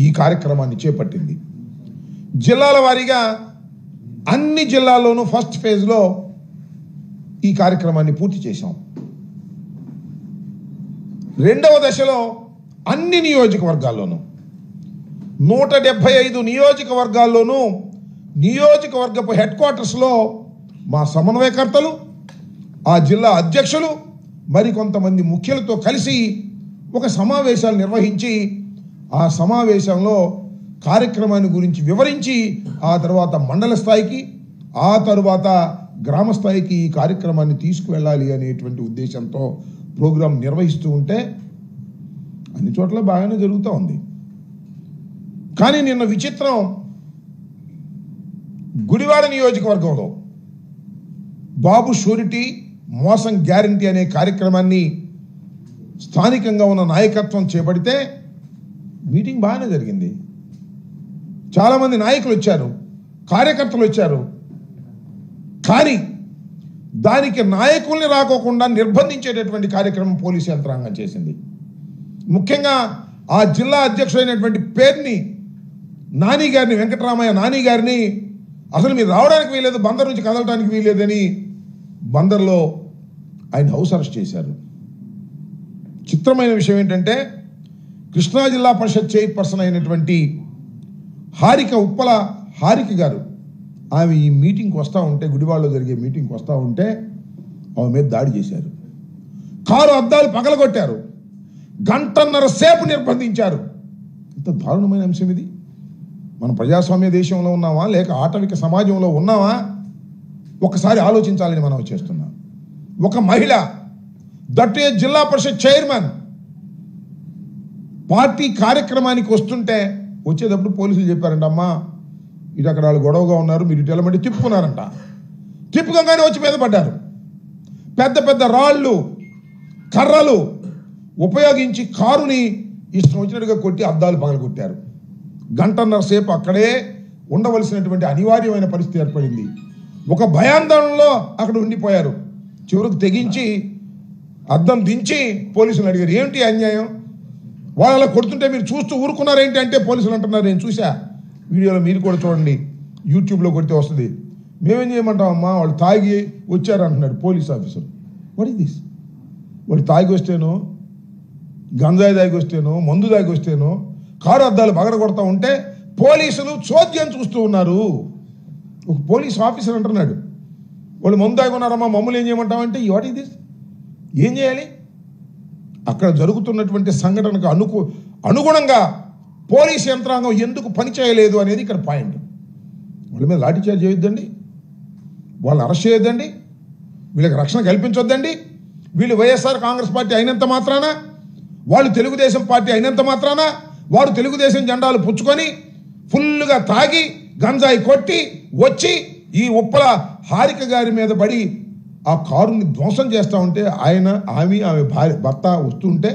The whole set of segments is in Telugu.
ఈ కార్యక్రమాన్ని చేపట్టింది. జిల్లాల వారీగా అన్ని జిల్లాల్లోనూ ఫస్ట్ ఫేజ్లో ఈ కార్యక్రమాన్ని పూర్తి చేశాం. రెండవ దశలో అన్ని నియోజకవర్గాల్లోనూ 175 నియోజకవర్గాల్లోనూ నియోజకవర్గపు హెడ్ క్వార్టర్స్లో మా సమన్వయకర్తలు, ఆ జిల్లా అధ్యక్షులు, మరికొంతమంది ముఖ్యులతో కలిసి ఒక సమావేశాలు నిర్వహించి ఆ సమావేశంలో కార్యక్రమాన్ని గురించి వివరించి ఆ తర్వాత మండల స్థాయికి, ఆ తర్వాత గ్రామ స్థాయికి ఈ కార్యక్రమాన్ని తీసుకువెళ్ళాలి అనేటువంటి ఉద్దేశంతో ప్రోగ్రాం నిర్వహిస్తూ ఉంటే అన్ని చోట్ల బాగానే జరుగుతూ ఉంది. కానీ నిన్న విచిత్రం, గుడివాడ నియోజకవర్గంలో బాబు షూరిటీ మోసం గ్యారంటీ అనే కార్యక్రమాన్ని స్థానికంగా ఉన్న నాయకత్వం చేపడితే మీటింగ్ బాగానే జరిగింది. చాలామంది నాయకులు వచ్చారు, కార్యకర్తలు వచ్చారు. కానీ దానికి నాయకుల్ని రాకోకుండా నిర్బంధించేటటువంటి కార్యక్రమం పోలీసు యంత్రాంగం చేసింది. ముఖ్యంగా ఆ జిల్లా అధ్యక్షుడైనటువంటి పేరుని నాని గారిని, వెంకటరామయ్య నాని గారిని అసలు మీరు రావడానికి వీల్లేదు, బందర్ నుంచి కదలడానికి వీల్లేదని బందర్లో ఆయన హౌస్ అరెస్ట్ చేశారు. చిత్రమైన విషయం ఏంటంటే కృష్ణా జిల్లా పరిషత్ చైర్పర్సన్ అయినటువంటి ఉప్పల హారిక గారు, ఆమె ఈ మీటింగ్కి వస్తూ ఉంటే, గుడివాడలో జరిగే మీటింగ్కి వస్తూ ఉంటే ఆమె మీద దాడి చేశారు. కారు అద్దాలు పగలగొట్టారు. గంటన్నర సేపు నిర్బంధించారు. ఇంత దారుణమైన అంశం ఇది. మన ప్రజాస్వామ్య దేశంలో ఉన్నామా లేక ఆటవిక సమాజంలో ఉన్నామా ఒకసారి ఆలోచించాలని మనం చేస్తున్నాం. ఒక మహిళ, దట్టే జిల్లా పరిషత్ చైర్మన్, పార్టీ కార్యక్రమానికి వస్తుంటే వచ్చేటప్పుడు పోలీసులు చెప్పారంట, అమ్మా ఇటు అక్కడ వాళ్ళు గొడవగా ఉన్నారు, మీరు ఇటు వెళ్ళమంటే తిప్పుకున్నారంట. తిప్పుకోగానే వచ్చి మీద పడ్డారు. పెద్ద పెద్ద రాళ్ళు, కర్రలు ఉపయోగించి కారుని ఇష్టం వచ్చినట్టుగా కొట్టి అద్దాలు పగలగొట్టారు. గంటన్నర సేపు అక్కడే ఉండవలసినటువంటి అనివార్యమైన పరిస్థితి ఏర్పడింది. ఒక భయాందోళనలో అక్కడ ఉండిపోయారు. చివరికి తెగించి అద్దం దించి పోలీసులు అడిగారు, ఏమిటి అన్యాయం, వాళ్ళు అలా కొడుతుంటే మీరు చూస్తూ ఊరుకున్నారేంటి అంటే పోలీసులు అంటున్నారు, నేను చూసా వీడియోలో, మీరు కూడా చూడండి, యూట్యూబ్లో కొడితే వస్తుంది. మేమేం చేయమంటామమ్మా, వాళ్ళు తాగి వచ్చారు అంటున్నాడు police officer. What is this? వాళ్ళు తాగి వస్తేనో, గంజాయి తాగి వస్తేనో, మందు తాగి వస్తేనో కారు అద్దాలు పగడ కొడతా ఉంటే పోలీసులు చోద్యం చూస్తూ ఉన్నారు. ఒక పోలీస్ ఆఫీసర్ అంటున్నాడు, వాళ్ళు మందు తాగి ఉన్నారమ్మా, మమ్మల్ని ఏం చేయమంటామంటే వాట్ ఈస్ దిస్? ఏం చేయాలి? అక్కడ జరుగుతున్నటువంటి సంఘటనకు అనుగుణంగా పోలీస్ యంత్రాంగం ఎందుకు పనిచేయలేదు అనేది ఇక్కడ పాయింట్. వాళ్ళ మీద లాఠీచార్జ్ చేయొద్దండి, వాళ్ళని అరెస్ట్ చేయొద్దండి, వీళ్ళకి రక్షణ కల్పించొద్దండి. వీళ్ళు వైఎస్ఆర్ కాంగ్రెస్ పార్టీ అయినంత మాత్రాన, వాళ్ళు తెలుగుదేశం పార్టీ అయినంత మాత్రాన వారు తెలుగుదేశం జెండాలు పుచ్చుకొని ఫుల్గా తాగి గంజాయి కొట్టి వచ్చి ఈ ఉప్పల హారిక గారి మీద పడి ఆ కారుని ధ్వంసం చేస్తూ ఉంటే, ఆమె భర్త వస్తుంటే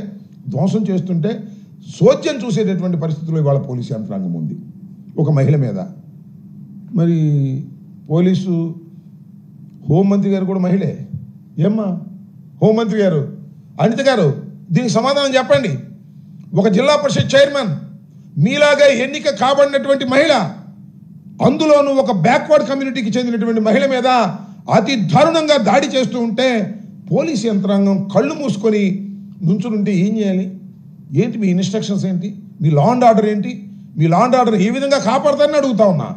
ధ్వంసం చేస్తుంటే సోద్యం చూసేటటువంటి పరిస్థితుల్లో ఇవాళ పోలీసు యంత్రాంగం ఉంది ఒక మహిళ మీద. మరి పోలీసు హోంమంత్రి గారు కూడా మహిళే. ఏమ్మా హోంమంత్రి గారు, అనిత గారు, దీనికి సమాధానం చెప్పండి. ఒక జిల్లా పరిషత్ చైర్మన్, మీలాగా ఎన్నిక కాబడినటువంటి మహిళ, అందులోనూ ఒక బ్యాక్వర్డ్ కమ్యూనిటీకి చెందినటువంటి మహిళ మీద అతి దారుణంగా దాడి చేస్తూ ఉంటే పోలీసు యంత్రాంగం కళ్ళు మూసుకొని నుంచునుంటే ఏం చేయాలి? ఏంటి మీ ఇన్స్ట్రక్షన్స్ ఏంటి? మీ లా అండ్ ఆర్డర్ ఏంటి? మీ లా అండ్ ఆర్డర్ ఏ విధంగా కాపాడతారని అడుగుతా ఉన్నా.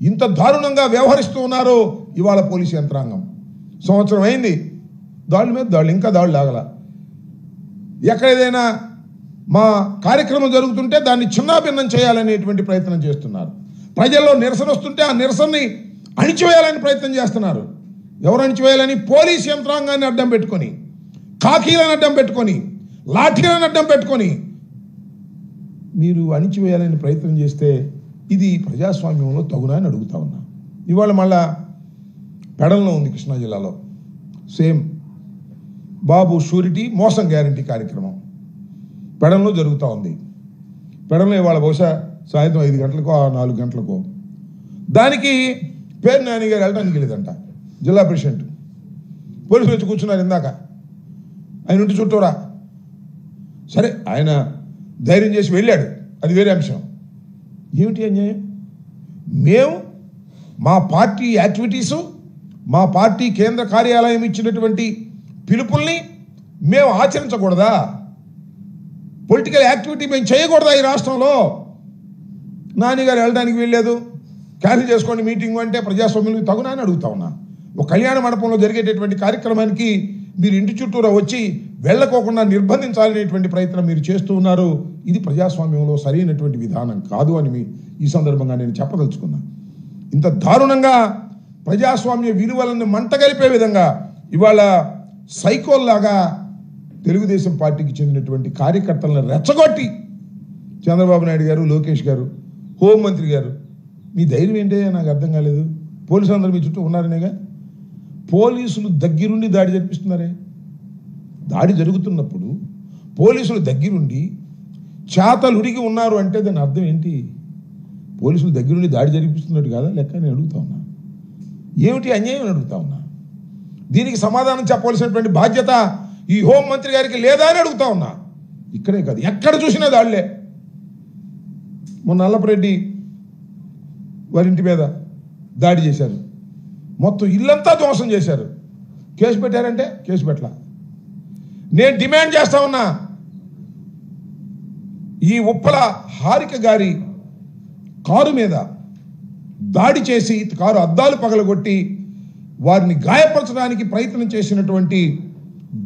ఇంత దారుణంగా వ్యవహరిస్తూ ఉన్నారు ఇవాళ పోలీసు యంత్రాంగం. సంవత్సరం అయింది, దాడుల మీద దాడులు, ఇంకా దాడులు ఆగల. ఎక్కడ ఏదైనా మా కార్యక్రమం జరుగుతుంటే దాన్ని చిన్నాభిన్నం చేయాలనేటువంటి ప్రయత్నం చేస్తున్నారు. ప్రజల్లో నిరసన వస్తుంటే ఆ నిరసనని అణిచివేయాలని ప్రయత్నం చేస్తున్నారు. ఎవరు అణిచివేయాలని? పోలీసు యంత్రాంగాన్ని అడ్డం పెట్టుకొని, కాకీలను అడ్డం పెట్టుకొని, లాఠీలను అడ్డం పెట్టుకొని మీరు అణిచివేయాలని ప్రయత్నం చేస్తే ఇది ప్రజాస్వామ్యంలో తగునా అని అడుగుతా ఉన్నా. ఇవాళ మళ్ళా పెడల్లో ఉంది కృష్ణా జిల్లాలో, సేమ్ బాబు షూరిటీ మోసం గ్యారంటీ కార్యక్రమం పెడంలో జరుగుతూ ఉంది. పెడంలో ఇవాళ బహుశా సాయంత్రం 5 గంటలకో 4 గంటలకో దానికి పేరు నాని గారు వెళ్ళడానికి లేదంట. జిల్లా ప్రెసిడెంట్ పోలీసులు వచ్చి కూర్చున్నారు ఇందాక, ఆయన ఇంటి చుట్టూరా. సరే ఆయన ధైర్యం చేసి వెళ్ళాడు, అది వేరే అంశం. ఏమిటి అన్యాయం? మేము మా పార్టీ యాక్టివిటీసు, మా పార్టీ కేంద్ర కార్యాలయం ఇచ్చినటువంటి పిలుపుల్ని మేము ఆచరించకూడదా? పొలిటికల్ యాక్టివిటీ మేము చేయకూడదా ఈ రాష్ట్రంలో? నాన్నగారు వెళ్ళడానికి వీల్లేదు, క్యాన్సిల్ చేసుకోండి మీటింగ్ అంటే ప్రజాస్వామ్యం తగునా అని అడుగుతా ఉన్నా. ఒక కళ్యాణ మండపంలో జరిగేటటువంటి కార్యక్రమానికి మీరు ఇంటి చుట్టూరా వచ్చి వెళ్ళకోకుండా నిర్బంధించాలనేటువంటి ప్రయత్నం మీరు చేస్తూ ఉన్నారు. ఇది ప్రజాస్వామ్యంలో సరైనటువంటి విధానం కాదు అని ఈ సందర్భంగా నేను చెప్పదలుచుకున్నా. ఇంత దారుణంగా ప్రజాస్వామ్య విలువలను మంటగలిపే విధంగా ఇవాళ సైకోల్లాగా తెలుగుదేశం పార్టీకి చెందినటువంటి కార్యకర్తలను రెచ్చగొట్టి చంద్రబాబు నాయుడు గారు, లోకేష్ గారు, హోంమంత్రి గారు, మీ ధైర్యం ఏంటే నాకు అర్థం కాలేదు. పోలీసులు అందరూ మీ చుట్టూ ఉన్నారనేగా. పోలీసులు దగ్గరుండి దాడి జరిపిస్తున్నారే. దాడి జరుగుతున్నప్పుడు పోలీసులు దగ్గరుండి చేతలుడిగి ఉన్నారు అంటే దాని అర్థం ఏంటి? పోలీసులు దగ్గరుండి దాడి జరిపిస్తున్నట్టు కాదా లెక్క? నేను అడుగుతా ఉన్నా. ఏమిటి అన్యాయం అని అడుగుతా ఉన్నా. దీనికి సమాధానం చెప్పవలసినటువంటి బాధ్యత ఈ హోంమంత్రి గారికి లేదా అని అడుగుతా ఉన్నా. ఇక్కడే కాదు, ఎక్కడ చూసినా దాడులే. మొన్న నల్లపరెడ్డి వారింటి మీద దాడి చేశారు, మొత్తం ఇల్లంతా ధ్వంసం చేశారు. కేసు పెట్టారంటే కేసు పెట్టలా. నేను డిమాండ్ చేస్తా ఉన్నా, ఈ ఉప్పల హారిక గారి కారు మీద దాడి చేసి కారు అద్దాలు పగలగొట్టి వారిని గాయపరచడానికి ప్రయత్నం చేసినటువంటి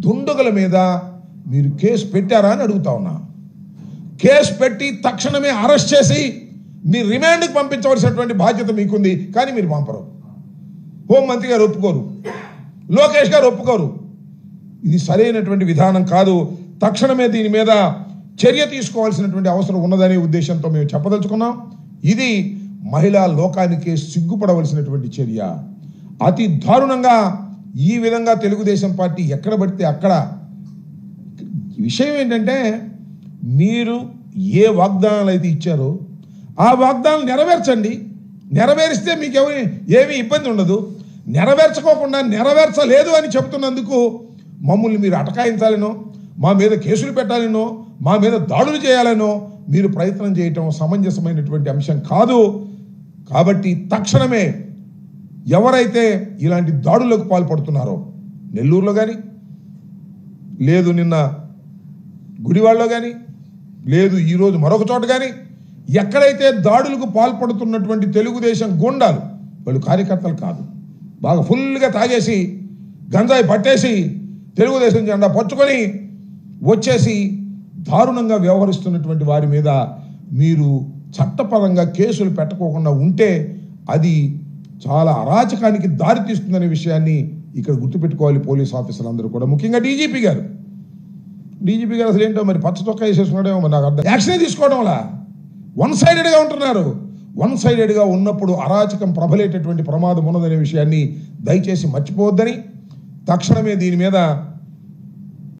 దుండగుల మీద మీరు కేసు పెట్టారా అని అడుగుతా ఉన్నా. కేసు పెట్టి తక్షణమే అరెస్ట్ చేసి మీ రిమాండ్కి పంపించవలసినటువంటి బాధ్యత మీకుంది, కానీ మీరు పంపరు. హోంమంత్రి గారు ఒప్పుకోరు, లోకేష్ గారు ఒప్పుకోరు. ఇది సరైనటువంటి విధానం కాదు. తక్షణమే దీని మీద చర్య తీసుకోవాల్సినటువంటి అవసరం ఉన్నదనే ఉద్దేశంతో మేము చెప్పదలుచుకున్నాం. ఇది మహిళా లోకానికే సిగ్గుపడవలసినటువంటి చర్య. అతి దారుణంగా ఈ విధంగా తెలుగుదేశం పార్టీ ఎక్కడ పడితే అక్కడ. విషయం ఏంటంటే, మీరు ఏ వాగ్దానాలు అయితే ఇచ్చారో ఆ వాగ్దానాలు నెరవేర్చండి. నెరవేరిస్తే మీకు ఏమీ ఇబ్బంది ఉండదు. నెరవేర్చుకోకుండా నెరవేర్చలేదు అని చెబుతున్నందుకు మమ్మల్ని మీరు అటకాయించాలనో, మా మీద కేసులు పెట్టాలనో, మా మీద దాడులు చేయాలనో మీరు ప్రయత్నం చేయటం సమంజసమైనటువంటి అంశం కాదు. కాబట్టి తక్షణమే ఎవరైతే ఇలాంటి దాడులకు పాల్పడుతున్నారో, నెల్లూరులో కానీ, లేదు నిన్న గుడివాడలో కానీ, లేదు ఈరోజు మరొక చోట కానీ, ఎక్కడైతే దాడులకు పాల్పడుతున్నటువంటి తెలుగుదేశం గుండాలు, వాళ్ళు కార్యకర్తలు కాదు, బాగా ఫుల్గా తాగేసి గంజాయి పట్టేసి తెలుగుదేశం జెండా పట్టుకొని వచ్చేసి దారుణంగా వ్యవహరిస్తున్నటువంటి వారి మీద మీరు చట్టపరంగా కేసులు పెట్టకోకుండా ఉంటే అది చాలా అరాచకానికి దారితీస్తుందనే విషయాన్ని ఇక్కడ గుర్తుపెట్టుకోవాలి పోలీస్ ఆఫీసర్లు అందరూ కూడా. ముఖ్యంగా డీజీపీ గారు అసలు ఏంటో మరి పచ్చ చొక్కా వేసేసుకున్నాడేమో మరి నాకు అర్థం. యాక్షనే తీసుకోవడం వల్ల వన్ సైడెడ్గా ఉంటున్నారు. వన్ సైడెడ్గా ఉన్నప్పుడు అరాచకం ప్రబలేటటువంటి ప్రమాదం ఉన్నదనే విషయాన్ని దయచేసి మర్చిపోవద్దని, తక్షణమే దీని మీద